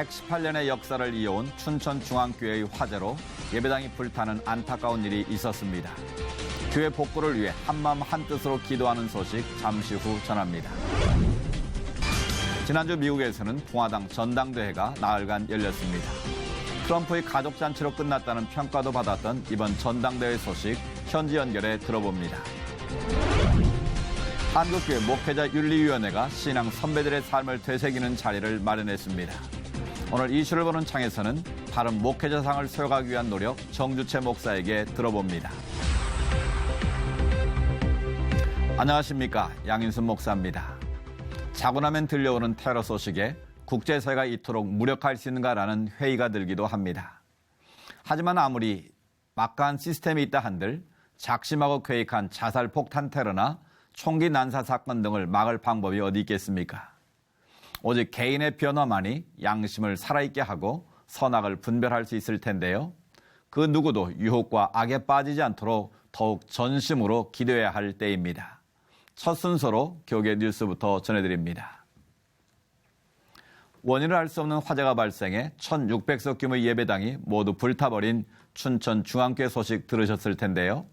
118년의 역사를 이어온 춘천중앙교회의 화재로 예배당이 불타는 안타까운 일이 있었습니다. 교회 복구를 위해 한마음 한뜻으로 기도하는 소식 잠시 후 전합니다. 지난주 미국에서는 공화당 전당대회가 나흘간 열렸습니다. 트럼프의 가족잔치로 끝났다는 평가도 받았던 이번 전당대회 소식 현지 연결해 들어봅니다. 한국교회 목회자윤리위원회가 신앙 선배들의 삶을 되새기는 자리를 마련했습니다. 오늘 이슈를 보는 창에서는 바른 목회자상을 수여하기 위한 노력 정주채 목사에게 들어봅니다. 안녕하십니까, 양인순 목사입니다. 자고 나면 들려오는 테러 소식에 국제사회가 이토록 무력할 수 있는가라는 회의가 들기도 합니다. 하지만 아무리 막강한 시스템이 있다 한들 작심하고 계획한 자살 폭탄 테러나 총기 난사 사건 등을 막을 방법이 어디 있겠습니까? 오직 개인의 변화만이 양심을 살아있게 하고 선악을 분별할 수 있을 텐데요. 그 누구도 유혹과 악에 빠지지 않도록 더욱 전심으로 기도해야 할 때입니다. 첫 순서로 교계 뉴스부터 전해드립니다. 원인을 알 수 없는 화재가 발생해 1,600석 규모의 예배당이 모두 불타버린 춘천중앙교회 소식 들으셨을 텐데요.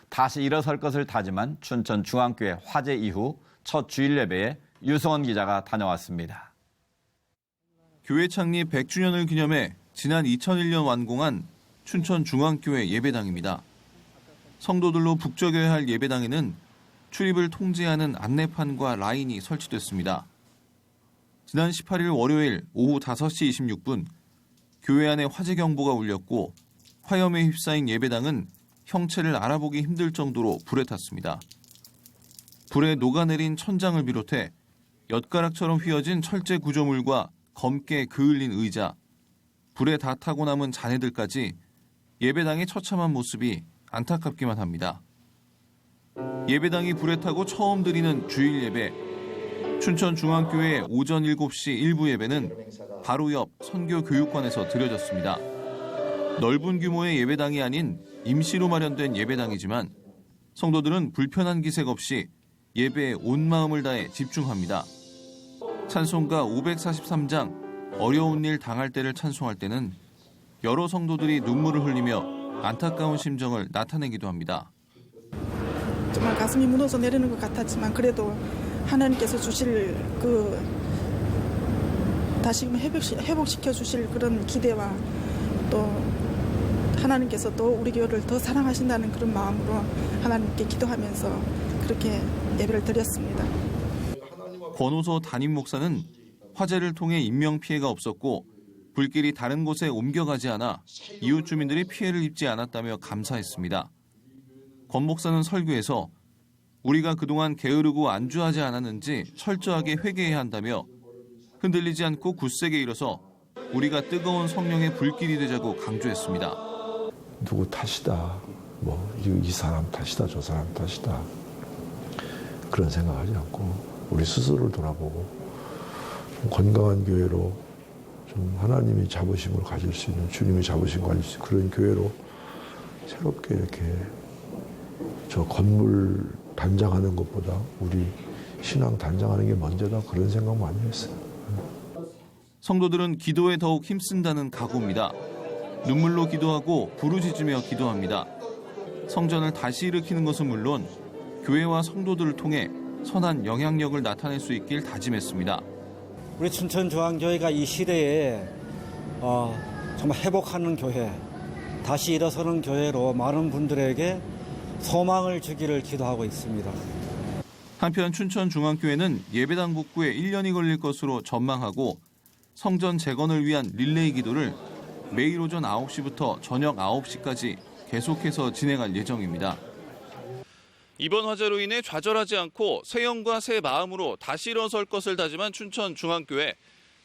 다시 일어설 것을 다짐한 춘천중앙교회 화재 이후 첫 주일 예배에 유성원 기자가 다녀왔습니다. 교회 창립 100주년을 기념해 지난 2001년 완공한 춘천중앙교회 예배당입니다. 성도들로 북적여야 할 예배당에는 출입을 통제하는 안내판과 라인이 설치됐습니다. 지난 18일 월요일 오후 5시 26분 교회 안에 화재 경보가 울렸고 화염에 휩싸인 예배당은 형체를 알아보기 힘들 정도로 불에 탔습니다. 불에 녹아내린 천장을 비롯해 엿가락처럼 휘어진 철제 구조물과 검게 그을린 의자, 불에 다 타고 남은 잔해들까지 예배당의 처참한 모습이 안타깝기만 합니다. 예배당이 불에 타고 처음 드리는 주일 예배, 춘천중앙교회 오전 7시 일부 예배는 바로 옆 선교교육관에서 드려졌습니다. 넓은 규모의 예배당이 아닌 임시로 마련된 예배당이지만 성도들은 불편한 기색 없이 예배에 온 마음을 다해 집중합니다. 찬송가 543장 어려운 일 당할 때를 찬송할 때는 여러 성도들이 눈물을 흘리며 안타까운 심정을 나타내기도 합니다. 정말 가슴이 무너져 내리는 것 같았지만 그래도 하나님께서 주실 다시금 회복시켜 주실 그런 기대와 또 하나님께서 또 우리 교회를 더 사랑하신다는 그런 마음으로 하나님께 기도하면서 그렇게 예배를 드렸습니다. 권호서 담임 목사는 화재를 통해 인명피해가 없었고 불길이 다른 곳에 옮겨가지 않아 이웃 주민들이 피해를 입지 않았다며 감사했습니다. 권 목사는 설교에서 우리가 그동안 게으르고 안주하지 않았는지 철저하게 회개해야 한다며 흔들리지 않고 굳세게 일어서 우리가 뜨거운 성령의 불길이 되자고 강조했습니다. 누구 탓이다, 이 사람 탓이다, 저 사람 탓이다, 그런 생각하지 않고 우리 스스로를 돌아보고 좀 건강한 교회로 좀 하나님이 자부심을 가질 수 있는, 주님이 자부심을 가질 수 있는 그런 교회로 새롭게 이렇게 저 건물 단장하는 것보다 우리 신앙 단장하는 게 먼저다, 그런 생각 많이 했어요. 성도들은 기도에 더욱 힘쓴다는 각오입니다. 눈물로 기도하고 부르짖으며 기도합니다. 성전을 다시 일으키는 것은 물론 교회와 성도들을 통해 선한 영향력을 나타낼 수 있길 다짐했습니다. 우리 춘천중앙교회가 이 시대에 정말 회복하는 교회, 다시 일어서는 교회로 많은 분들에게 소망을 주기를 기도하고 있습니다. 한편 춘천중앙교회는 예배당 복구에 1년이 걸릴 것으로 전망하고 성전 재건을 위한 릴레이 기도를 매일 오전 9시부터 저녁 9시까지 계속해서 진행할 예정입니다. 이번 화재로 인해 좌절하지 않고 새 영과 새 마음으로 다시 일어설 것을 다짐한 춘천중앙교회.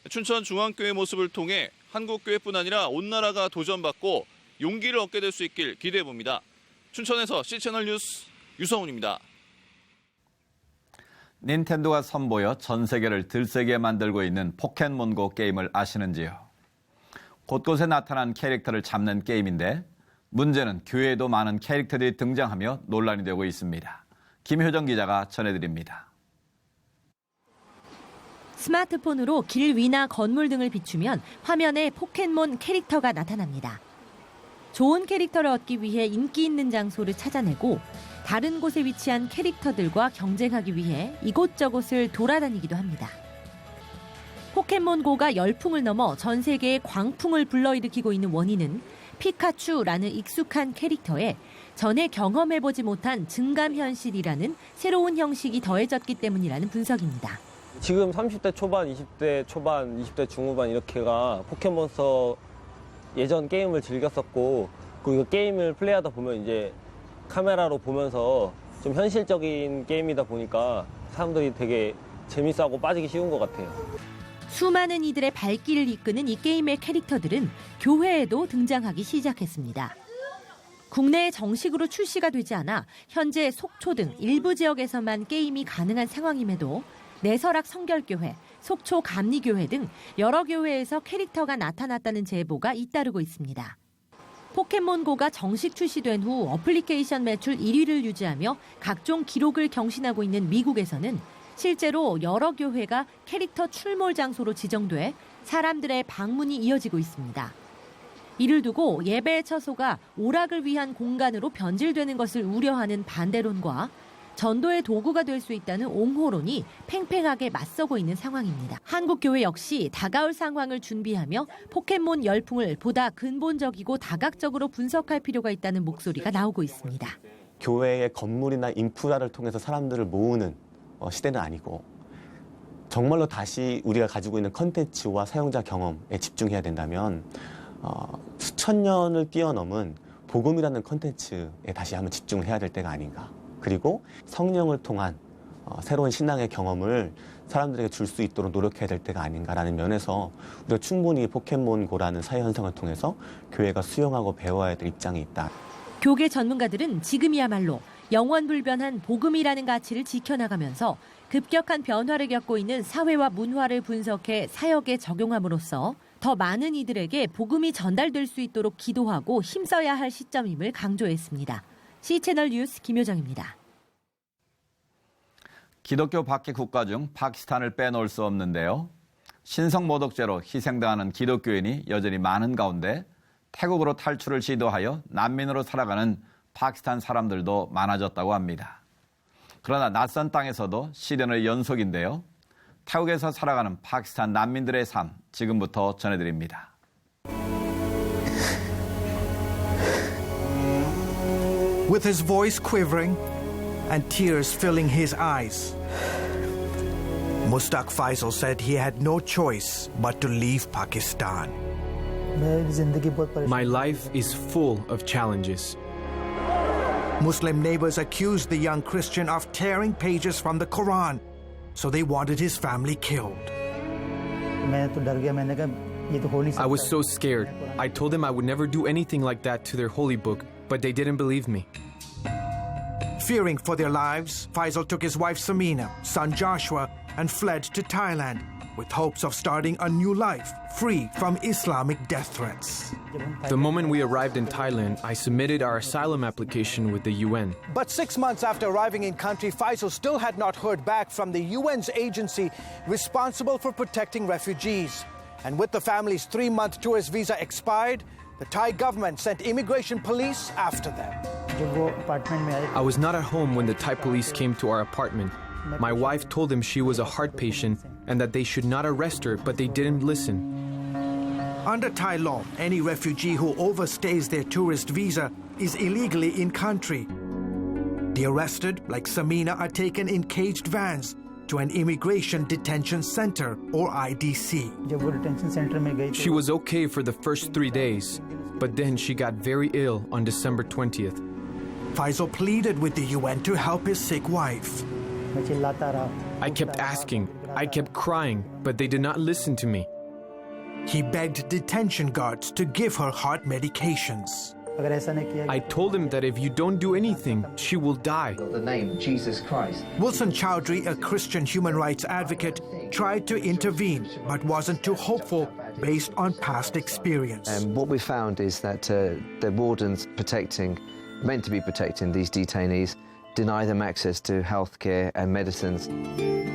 춘천중앙교회 모습을 통해 한국교회뿐 아니라 온 나라가 도전받고 용기를 얻게 될 수 있길 기대해봅니다. 춘천에서 C채널 뉴스 유성훈입니다. 닌텐도가 선보여 전 세계를 들새게 만들고 있는 포켓몬고 게임을 아시는지요? 곳곳에 나타난 캐릭터를 잡는 게임인데 문제는 교회에도 많은 캐릭터들이 등장하며 논란이 되고 있습니다. 김효정 기자가 전해드립니다. 스마트폰으로 길 위나 건물 등을 비추면 화면에 포켓몬 캐릭터가 나타납니다. 좋은 캐릭터를 얻기 위해 인기 있는 장소를 찾아내고 다른 곳에 위치한 캐릭터들과 경쟁하기 위해 이곳저곳을 돌아다니기도 합니다. 포켓몬고가 열풍을 넘어 전 세계에 광풍을 불러일으키고 있는 원인은 피카츄라는 익숙한 캐릭터에 전에 경험해보지 못한 증감현실이라는 새로운 형식이 더해졌기 때문이라는 분석입니다. 지금 30대 초반, 20대 초반, 20대 중후반 이렇게가 포켓몬스터 예전 게임을 즐겼었고 그리고 게임을 플레이하다 보면 이제 카메라로 보면서 좀 현실적인 게임이다 보니까 사람들이 되게 재밌어하고 빠지기 쉬운 것 같아요. 수많은 이들의 발길을 이끄는 이 게임의 캐릭터들은 교회에도 등장하기 시작했습니다. 국내에 정식으로 출시가 되지 않아 현재 속초 등 일부 지역에서만 게임이 가능한 상황임에도 내설악 성결교회, 속초 감리교회 등 여러 교회에서 캐릭터가 나타났다는 제보가 잇따르고 있습니다. 포켓몬고가 정식 출시된 후 어플리케이션 매출 1위를 유지하며 각종 기록을 경신하고 있는 미국에서는 실제로 여러 교회가 캐릭터 출몰 장소로 지정돼 사람들의 방문이 이어지고 있습니다. 이를 두고 예배의 처소가 오락을 위한 공간으로 변질되는 것을 우려하는 반대론과 전도의 도구가 될 수 있다는 옹호론이 팽팽하게 맞서고 있는 상황입니다. 한국교회 역시 다가올 상황을 준비하며 포켓몬 열풍을 보다 근본적이고 다각적으로 분석할 필요가 있다는 목소리가 나오고 있습니다. 교회의 건물이나 인프라를 통해서 사람들을 모으는 시대는 아니고 정말로 다시 우리가 가지고 있는 컨텐츠와 사용자 경험에 집중해야 된다면 수천 년을 뛰어넘은 복음이라는 컨텐츠에 다시 한번 집중을 해야 될 때가 아닌가. 그리고 성령을 통한 새로운 신앙의 경험을 사람들에게 줄 수 있도록 노력해야 될 때가 아닌가라는 면에서 우리가 충분히 포켓몬고라는 사회 현상을 통해서 교회가 수용하고 배워야 될 입장이 있다. 교계 전문가들은 지금이야말로 영원불변한 복음이라는 가치를 지켜나가면서 급격한 변화를 겪고 있는 사회와 문화를 분석해 사역에 적용함으로써 더 많은 이들에게 복음이 전달될 수 있도록 기도하고 힘써야 할 시점임을 강조했습니다. C채널 뉴스 김효정입니다. 기독교 박해 국가 중 파키스탄을 빼놓을 수 없는데요. 신성 모독죄로 희생당하는 기독교인이 여전히 많은 가운데 태국으로 탈출을 시도하여 난민으로 살아가는 파키스탄 사람들도 많아졌다고 합니다. 그러나 낯선 땅에서도 시련의 연속인데요. 태국에서 살아가는 파키스탄 난민들의 삶, 지금부터 전해드립니다. With his voice quivering and tears filling his eyes, Mustaq Faisal said he had no choice but to leave Pakistan. My life is full of challenges. Muslim neighbors accused the young Christian of tearing pages from the Quran, so they wanted his family killed. I was so scared. I told them I would never do anything like that to their holy book, but they didn't believe me. Fearing for their lives, Faisal took his wife Samina, son Joshua, and fled to Thailand with hopes of starting a new life free from Islamic death threats. The moment we arrived in Thailand, I submitted our asylum application with the UN. But 6 months after arriving in country, Faisal still had not heard back from the UN's agency responsible for protecting refugees. And with the family's 3-month tourist visa expired, the Thai government sent immigration police after them. I was not at home when the Thai police came to our apartment. My wife told them she was a heart patient and that they should not arrest her, but they didn't listen. Under Thai law, any refugee who overstays their tourist visa is illegally in country. The arrested, like Samina, are taken in caged vans to an immigration detention center or IDC. She was okay for the first 3 days, but then she got very ill on December 20th. Faisal pleaded with the UN to help his sick wife. I kept asking, I kept crying, but they did not listen to me. He begged detention guards to give her heart medications. I told him that if you don't do anything, she will die. The name Jesus Christ. Wilson Chowdhury, a Christian human rights advocate, tried to intervene but wasn't too hopeful based on past experience. What we found is that the wardens meant to be protecting these detainees, deny them access to healthcare and medicines.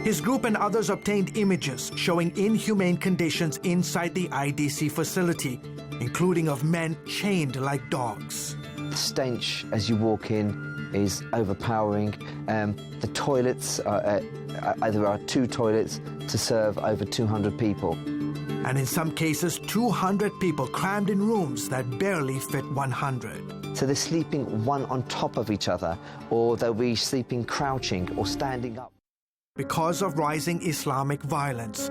His group and others obtained images showing inhumane conditions inside the IDC facility, including of men chained like dogs. The stench as you walk in is overpowering. The toilets, there are 2 toilets to serve over 200 people. And in some cases, 200 people crammed in rooms that barely fit 100. So they're sleeping one on top of each other, or they'll be sleeping crouching or standing up. Because of rising Islamic violence.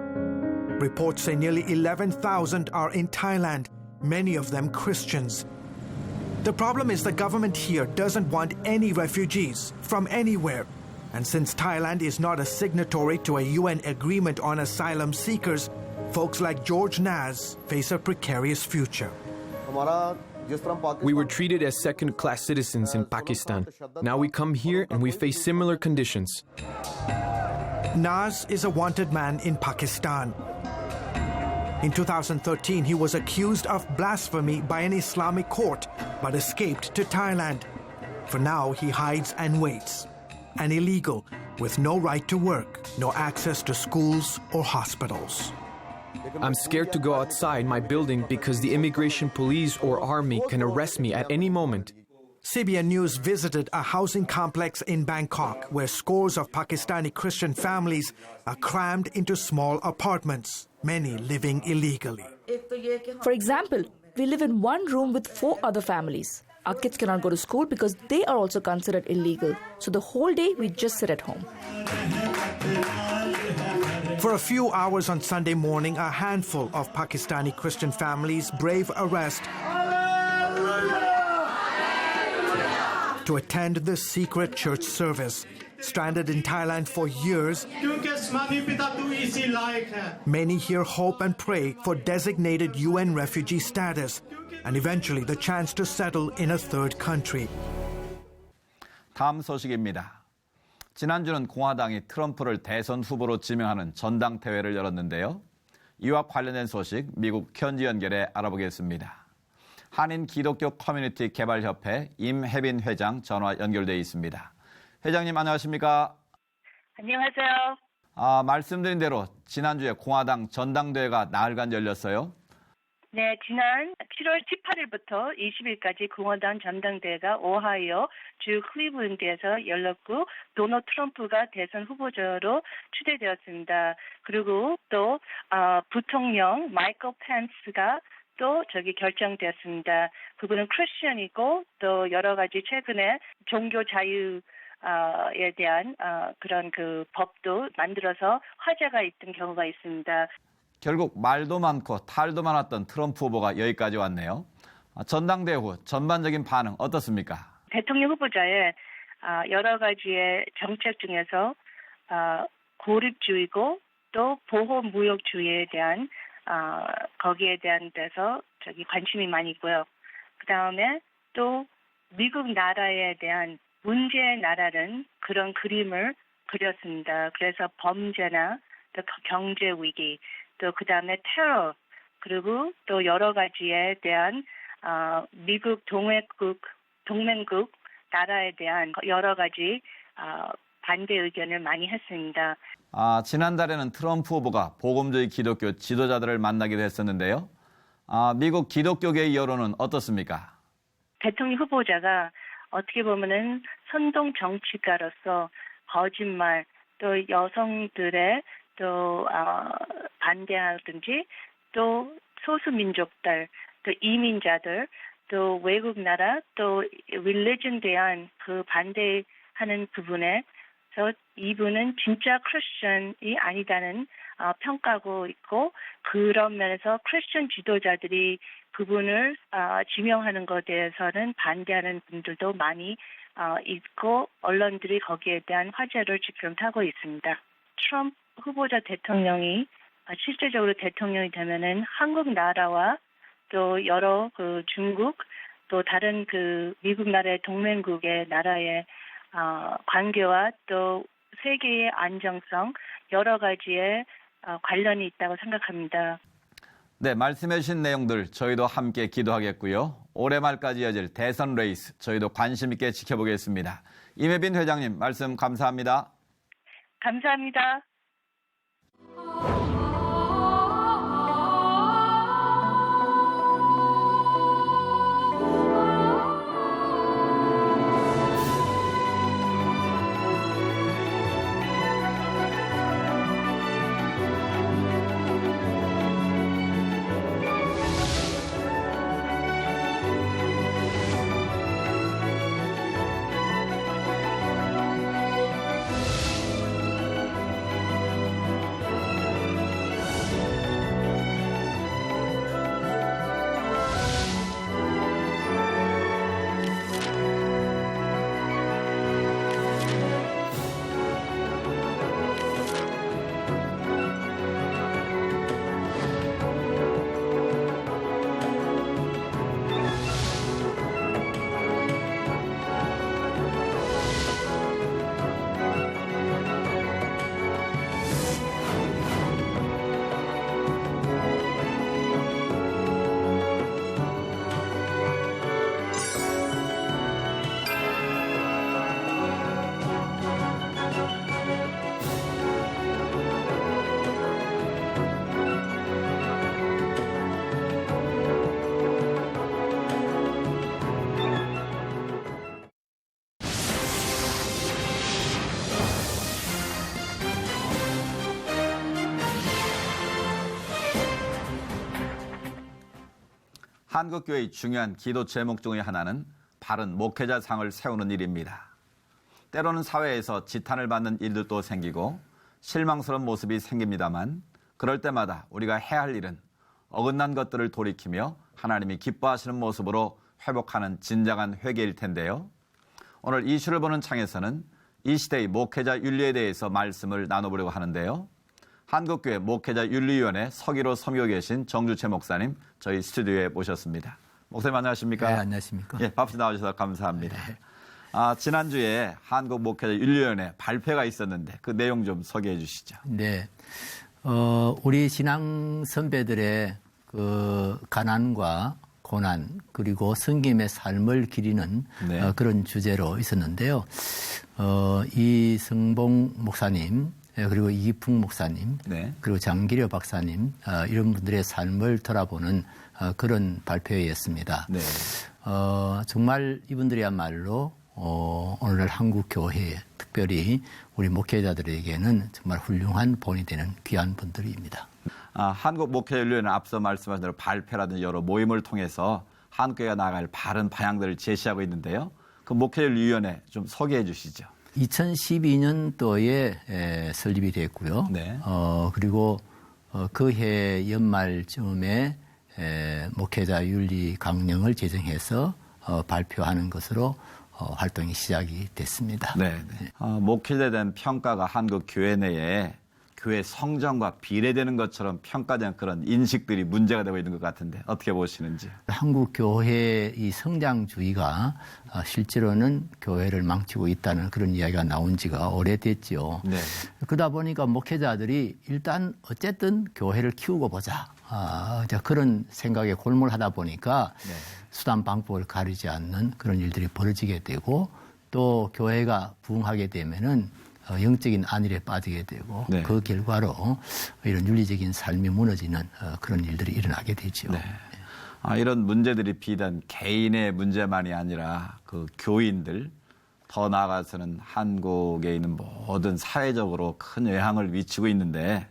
Reports say nearly 11,000 are in Thailand, many of them Christians. The problem is the government here doesn't want any refugees from anywhere. And since Thailand is not a signatory to a UN agreement on asylum seekers, folks like George Naz face a precarious future. We were treated as second-class citizens in Pakistan. Now we come here and we face similar conditions. Naz is a wanted man in Pakistan. In 2013, he was accused of blasphemy by an Islamic court, but escaped to Thailand. For now, he hides and waits. An illegal, with no right to work, no access to schools or hospitals. I'm scared to go outside my building because the immigration police or army can arrest me at any moment. CBN News visited a housing complex in Bangkok where scores of Pakistani Christian families are crammed into small apartments, many living illegally. For example, we live in one room with 4 other families. Our kids cannot go to school because they are also considered illegal. So the whole day we just sit at home. For a few hours on Sunday morning, a handful of Pakistani Christian families brave arrest to attend the secret church service. Stranded in Thailand for years, many here hope and pray for designated UN refugee status and eventually the chance to settle in a third country. 다음 소식입니다. 지난주는 공화당이 트럼프를 대선 후보로 지명하는 전당대회를 열었는데요. 이와 관련된 소식 미국 현지 연결해 알아보겠습니다. 한인 기독교 커뮤니티 개발협회 임혜빈 회장 전화 연결돼 있습니다. 회장님 안녕하십니까? 안녕하세요. 말씀드린 대로 지난주에 공화당 전당대회가 나흘간 열렸어요. 네, 지난 7월 18일부터 20일까지 공화당 전당대회가 오하이오 주 클리블랜드에서 열렸고 도널드 트럼프가 대선 후보자로 추대되었습니다. 그리고 또 부통령 마이클 펜스가 또 결정되었습니다. 그분은 크리스천이고 또 여러 가지 최근에 종교 자유 에 대한 그런 그 법도 만들어서 화제가 있던 경우가 있습니다. 결국 말도 많고 탈도 많았던 트럼프 후보가 여기까지 왔네요. 전당대회 후 전반적인 반응 어떻습니까? 대통령 후보자의 여러 가지의 정책 중에서 고립주의고 또 보호무역주의에 대한 거기에 대한 데서 관심이 많이 있고요. 그 다음에 또 미국 나라에 대한 문제의 나라는 그런 그림을 그렸습니다. 그래서 범죄나 또 경제 위기, 또 그다음에 테러, 그리고 또 여러 가지에 대한 미국 동맹국 나라에 대한 여러 가지 반대 의견을 많이 했습니다. 지난달에는 트럼프 후보가 복음주의 기독교 지도자들을 만나기도 했었는데요. 미국 기독교계의 여론은 어떻습니까? 대통령 후보자가 어떻게 보면은 선동 정치가로서 거짓말, 또 여성들의 또 반대하든지 또 소수민족들, 또 이민자들, 또 외국 나라, 또 릴리전에 대한 그 반대하는 부분에 이분은 진짜 크리스천이 아니다는 평가하고 있고 그런 면에서 크리스천 지도자들이 그분을 지명하는 것에 대해서는 반대하는 분들도 많이 있고 언론들이 거기에 대한 화제를 지금 타고 있습니다. 트럼프 후보자 대통령이 실제적으로 대통령이 되면은 한국 나라와 또 여러 그 중국 또 다른 그 미국 나라의 동맹국의 나라의 관계와 또 세계의 안정성 여러 가지에 관련이 있다고 생각합니다. 네, 말씀해 주신 내용들 저희도 함께 기도하겠고요. 올해 말까지 이어질 대선 레이스 저희도 관심 있게 지켜보겠습니다. 임혜빈 회장님 말씀 감사합니다. 감사합니다. 한국교회의 중요한 기도 제목 중의 하나는 바른 목회자상을 세우는 일입니다. 때로는 사회에서 지탄을 받는 일들도 생기고 실망스러운 모습이 생깁니다만 그럴 때마다 우리가 해야 할 일은 어긋난 것들을 돌이키며 하나님이 기뻐하시는 모습으로 회복하는 진정한 회개일 텐데요. 오늘 이슈를 보는 창에서는 이 시대의 목회자 윤리에 대해서 말씀을 나눠보려고 하는데요. 한국교회 목회자윤리위원회 서기로 섬기고 계신 정주채 목사님 저희 스튜디오에 모셨습니다. 목사님 안녕하십니까? 네, 안녕하십니까? 예, 밥시 나와주셔서 감사합니다. 네. 지난주에 한국목회자윤리위원회 발표가 있었는데 그 내용 좀 소개해 주시죠. 네, 우리 신앙 선배들의 그 가난과 고난 그리고 성김의 삶을 기리는 네. 그런 주제로 있었는데요. 이성봉 목사님 그리고 이기풍 목사님, 네. 그리고 장기려 박사님 이런 분들의 삶을 돌아보는 그런 발표회였습니다. 네. 정말 이분들이야말로 오늘날 한국 교회에 특별히 우리 목회자들에게는 정말 훌륭한 본이 되는 귀한 분들입니다. 한국목회자윤리위원회는 앞서 말씀하신 대로 발표라든지 여러 모임을 통해서 한국교회가 나아갈 바른 방향들을 제시하고 있는데요. 그 목회자윤리위원회 좀 소개해 주시죠. 2012년도에 설립이 됐고요. 네. 그리고 그 해 연말쯤에 목회자 윤리 강령을 제정해서 발표하는 것으로 활동이 시작이 됐습니다. 네. 목회자에 대한 평가가 한국 교회 내에 교회 성정과 비례되는 것처럼 평가된 그런 인식들이 문제가 되고 있는 것 같은데 어떻게 보시는지. 한국 교회의 이 성장주의가 실제로는 교회를 망치고 있다는 그런 이야기가 나온 지가 오래됐죠. 네. 그러다 보니까 목회자들이 일단 어쨌든 교회를 키우고 보자. 그런 생각에 골몰하다 보니까 네. 수단 방법을 가리지 않는 그런 일들이 벌어지게 되고 또 교회가 부흥하게 되면은 영적인 안일에 빠지게 되고 네. 그 결과로 이런 윤리적인 삶이 무너지는 그런 일들이 일어나게 되죠. 네. 이런 문제들이 비단 개인의 문제만이 아니라 그 교인들 더 나아가서는 한국에 있는 모든 사회적으로 큰 영향을 미치고 있는데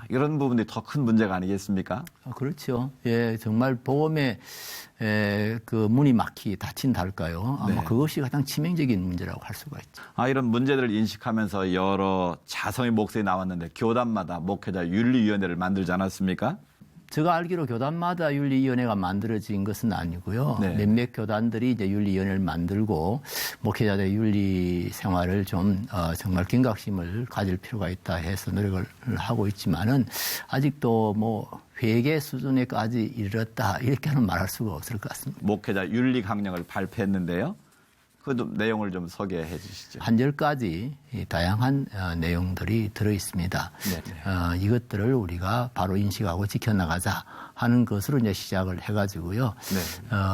이런 부분들이 더 큰 문제가 아니겠습니까? 그렇죠. 예, 정말 보험에 그 문이 막히 닫힌다 할까요? 아마 네. 그것이 가장 치명적인 문제라고 할 수가 있죠. 이런 문제들을 인식하면서 여러 자성의 목소리 나왔는데 교단마다 목회자 윤리위원회를 만들지 않았습니까? 제가 알기로 교단마다 윤리위원회가 만들어진 것은 아니고요. 네. 몇몇 교단들이 이제 윤리위원회를 만들고 목회자들의 윤리 생활을 좀 정말 경각심을 가질 필요가 있다 해서 노력을 하고 있지만은 아직도 뭐 회계 수준에까지 이르렀다 이렇게는 말할 수가 없을 것 같습니다. 목회자 윤리 강령을 발표했는데요. 그 내용을 좀 소개해 주시죠. 한 10가지 다양한 내용들이 들어 있습니다. 이것들을 우리가 바로 인식하고 지켜나가자 하는 것으로 이제 시작을 해가지고요.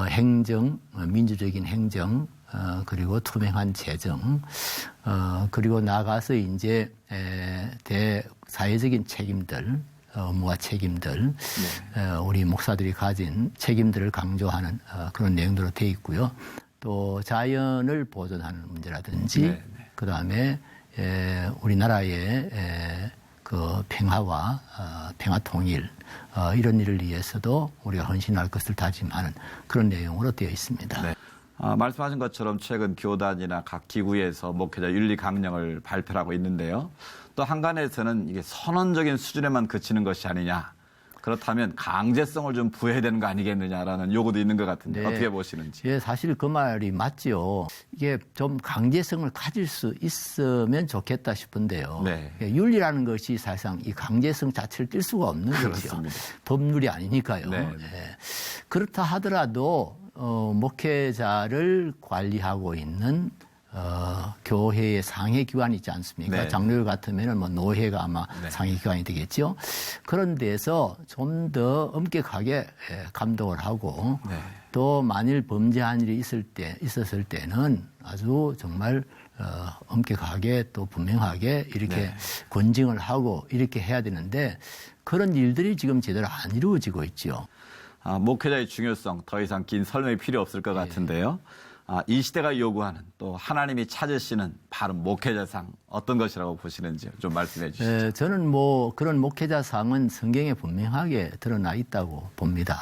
행정, 민주적인 행정, 그리고 투명한 재정, 그리고 나가서 이제 대사회적인 책임들, 업무와 책임들, 우리 목사들이 가진 책임들을 강조하는 그런 내용들로 되어 있고요. 또 자연을 보존하는 문제라든지, 그 다음에 우리나라의 그 평화와 평화 통일 이런 일을 위해서도 우리가 헌신할 것을 다짐하는 그런 내용으로 되어 있습니다. 말씀하신 것처럼 최근 교단이나 각 기구에서 목회자 윤리 강령을 발표하고 있는데요. 또 한간에서는 이게 선언적인 수준에만 그치는 것이 아니냐. 그렇다면 강제성을 좀 부여해야 되는 거 아니겠느냐라는 요구도 있는 것 같은데 어떻게 보시는지. 예, 사실 그 말이 맞죠. 이게 좀 강제성을 가질 수 있으면 좋겠다 싶은데요. 윤리라는 것이 사실상 이 강제성 자체를 뗄 수가 없는 거죠. 법률이 아니니까요. 그렇다 하더라도 목회자를 관리하고 있는 교회의 상해기관이 있지 않습니까? 장로회 같으면 뭐 노회가 아마 상해기관이 되겠죠. 그런 데서 좀 더 엄격하게 감독을 하고 또 만일 범죄한 일이 있었을 때는 아주 정말 엄격하게 또 분명하게 이렇게 권징을 하고 이렇게 해야 되는데 그런 일들이 지금 제대로 안 이루어지고 있죠. 목회자의 중요성 더 이상 긴 설명이 필요 없을 것 같은데요. 이 시대가 요구하는 또 하나님이 찾으시는 바른 목회자상 어떤 것이라고 보시는지 좀 말씀해 주시죠. 저는 뭐 그런 목회자상은 성경에 분명하게 드러나 있다고 봅니다.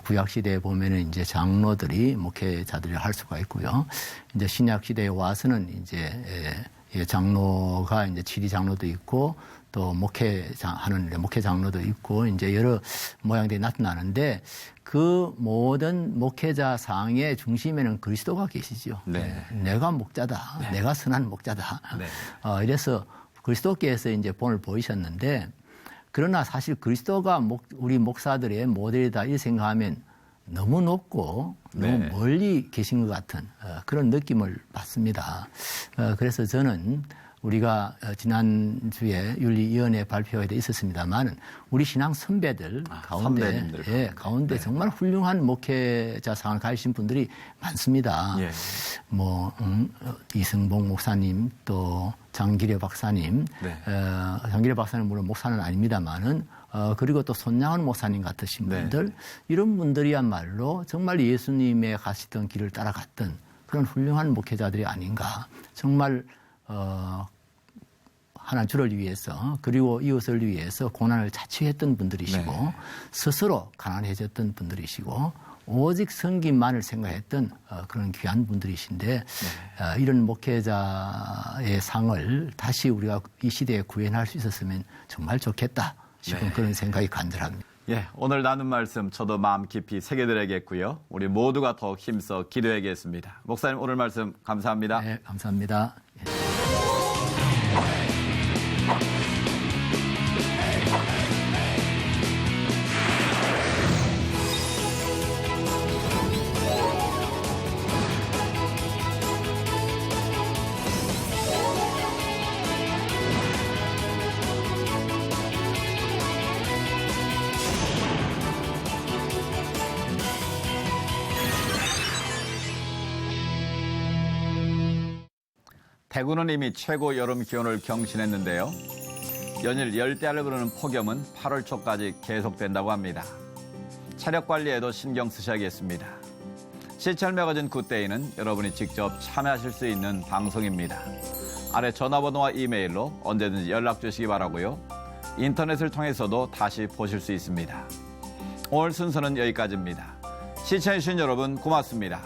구약 시대에 보면은 이제 장로들이 목회자들이 할 수가 있고요. 이제 신약 시대에 와서는 이제 장로가 이제 치리 장로도 있고 또 목회 장로도 있고 이제 여러 모양들이 나타나는데 그 모든 목회자상의 중심에는 그리스도가 계시죠. 내가 목자다. 내가 선한 목자다. 이래서 그리스도께서 이제 본을 보이셨는데 그러나 사실 그리스도가 우리 목사들의 모델이다 이 생각하면 너무 높고 너무 멀리 계신 것 같은 그런 느낌을 받습니다. 그래서 저는 우리가 지난주에 윤리위원회 발표회에 있었습니다만 우리 신앙 선배들 가운데 정말 훌륭한 목회자상을 가지신 분들이 많습니다. 이승복 목사님 또 장기려 박사님, 장기려 박사님 물론 목사는 아닙니다만은 그리고 또 손양원 목사님 같으신 분들 이런 분들이야말로 정말 예수님의 가시던 길을 따라갔던 그런 훌륭한 목회자들이 아닌가. 정말 하나님 주를 위해서 그리고 이웃을 위해서 고난을 자취했던 분들이시고 스스로 가난해졌던 분들이시고 오직 섬김만을 생각했던 그런 귀한 분들이신데 이런 목회자의 상을 다시 우리가 이 시대에 구현할 수 있었으면 정말 좋겠다 싶은 그런 생각이 간절합니다. 오늘 나눈 말씀 저도 마음 깊이 새겨드려야겠고요. 우리 모두가 더욱 힘써 기도해야겠습니다. 목사님 오늘 말씀 감사합니다. 네, 감사합니다. 대구는 이미 최고 여름 기온을 경신했는데요. 연일 열대야를 부르는 폭염은 8월 초까지 계속된다고 합니다. 체력 관리에도 신경 쓰셔야겠습니다. 시철 매거진 굿데이는 여러분이 직접 참여하실 수 있는 방송입니다. 아래 전화번호와 이메일로 언제든지 연락 주시기 바라고요. 인터넷을 통해서도 다시 보실 수 있습니다. 오늘 순서는 여기까지입니다. 시청해주신 여러분 고맙습니다.